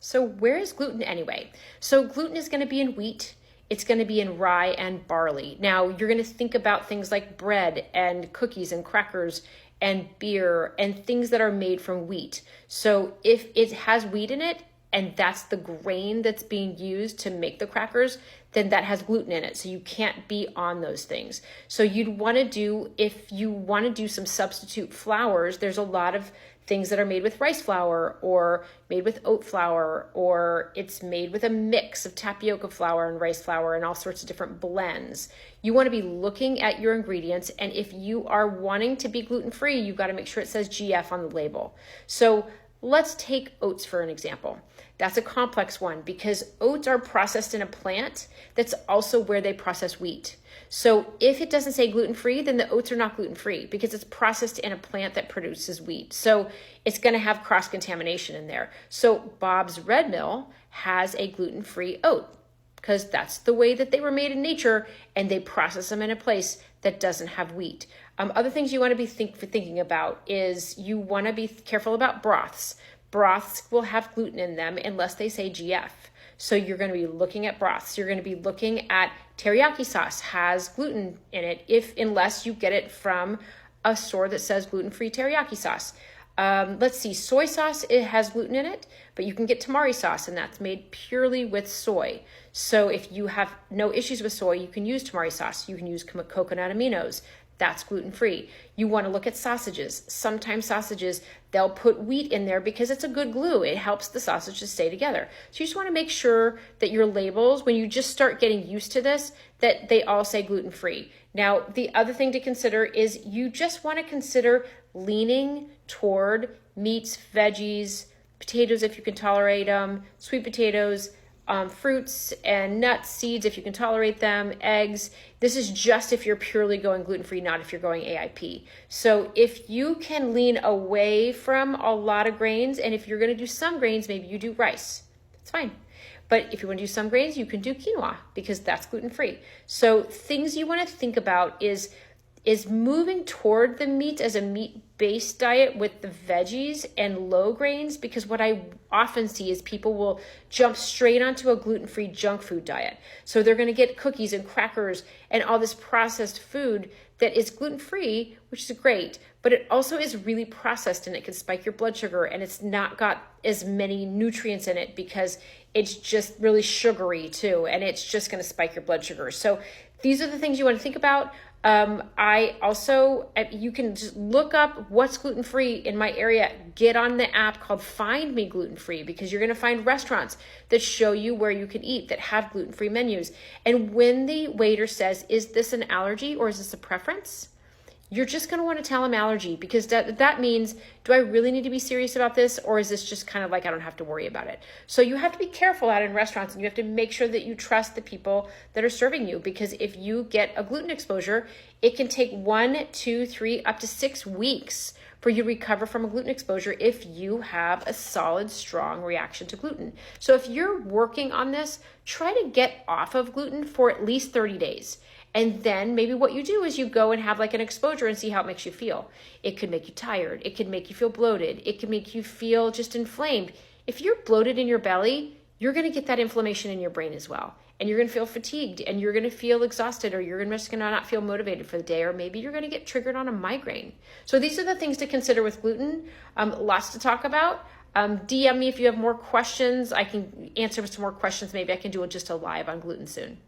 So where is gluten anyway? So gluten is going to be in wheat. It's going to be in rye and barley. Now you're going to think about things like bread and cookies and crackers and beer and things that are made from wheat. So if it has wheat in it, and that's the grain that's being used to make the crackers, then that has gluten in it. So you can't be on those things. So you'd want to do, if you want to do some substitute flours, there's a lot of things that are made with rice flour or made with oat flour, or it's made with a mix of tapioca flour and rice flour and all sorts of different blends. You want to be looking at your ingredients, and if you are wanting to be gluten-free, you've got to make sure it says GF on the label. So let's take oats for an example. That's a complex one because oats are processed in a plant that's also where they process wheat. So if it doesn't say gluten-free, then the oats are not gluten-free because it's processed in a plant that produces wheat. So it's going to have cross-contamination in there. So Bob's Red Mill has a gluten-free oat because that's the way that they were made in nature, and they process them in a place that doesn't have wheat. Other things you want to be thinking about is you want to be careful about broths. Broths will have gluten in them unless they say GF. So you're going to be looking at broths. You're going to be looking at teriyaki sauce has gluten in it, unless you get it from a store that says gluten-free teriyaki sauce. Let's see, soy sauce, it has gluten in it, but you can get tamari sauce, and that's made purely with soy. So if you have no issues with soy, you can use tamari sauce. You can use coconut aminos. That's gluten-free. You want to look at sausages. Sometimes sausages, they'll put wheat in there because it's a good glue. It helps the sausage to stay together. So you just want to make sure that your labels, when you just start getting used to this, that they all say gluten-free. Now, the other thing to consider is you just want to consider leaning toward meats, veggies, potatoes if you can tolerate them, sweet potatoes, fruits and nuts, seeds if you can tolerate them, eggs. This is just if you're purely going gluten-free, not if you're going AIP. So if you can lean away from a lot of grains, and if you're going to do some grains, maybe you do rice. That's fine. But if you want to do some grains, you can do quinoa because that's gluten-free. So things you want to think about is moving toward the meat as a meat-based diet with the veggies and low grains, because what I often see is people will jump straight onto a gluten-free junk food diet. So they're going to get cookies and crackers and all this processed food that is gluten-free, which is great, but it also is really processed and it can spike your blood sugar, and it's not got as many nutrients in it because it's just really sugary too, and it's just going to spike your blood sugar. So these are the things you want to think about. You can just look up what's gluten-free in my area. Get on the app called Find Me Gluten-Free, because you're going to find restaurants that show you where you can eat that have gluten-free menus. And when the waiter says, is this an allergy or is this a preference? You're just going to want to tell them allergy, because that means, do I really need to be serious about this, or is this just kind of like I don't have to worry about it? So you have to be careful out in restaurants, and you have to make sure that you trust the people that are serving you, because if you get a gluten exposure, it can take 1, 2, 3, up to 6 weeks for you to recover from a gluten exposure if you have a solid, strong reaction to gluten. So if you're working on this, try to get off of gluten for at least 30 days. And then maybe what you do is you go and have like an exposure and see how it makes you feel. It could make you tired. It could make you feel bloated. It could make you feel just inflamed. If you're bloated in your belly, you're going to get that inflammation in your brain as well. And you're going to feel fatigued, and you're going to feel exhausted, or you're just going to not feel motivated for the day, or maybe you're going to get triggered on a migraine. So these are the things to consider with gluten. Lots to talk about. DM me if you have more questions. I can answer some more questions. Maybe I can do just a live on gluten soon.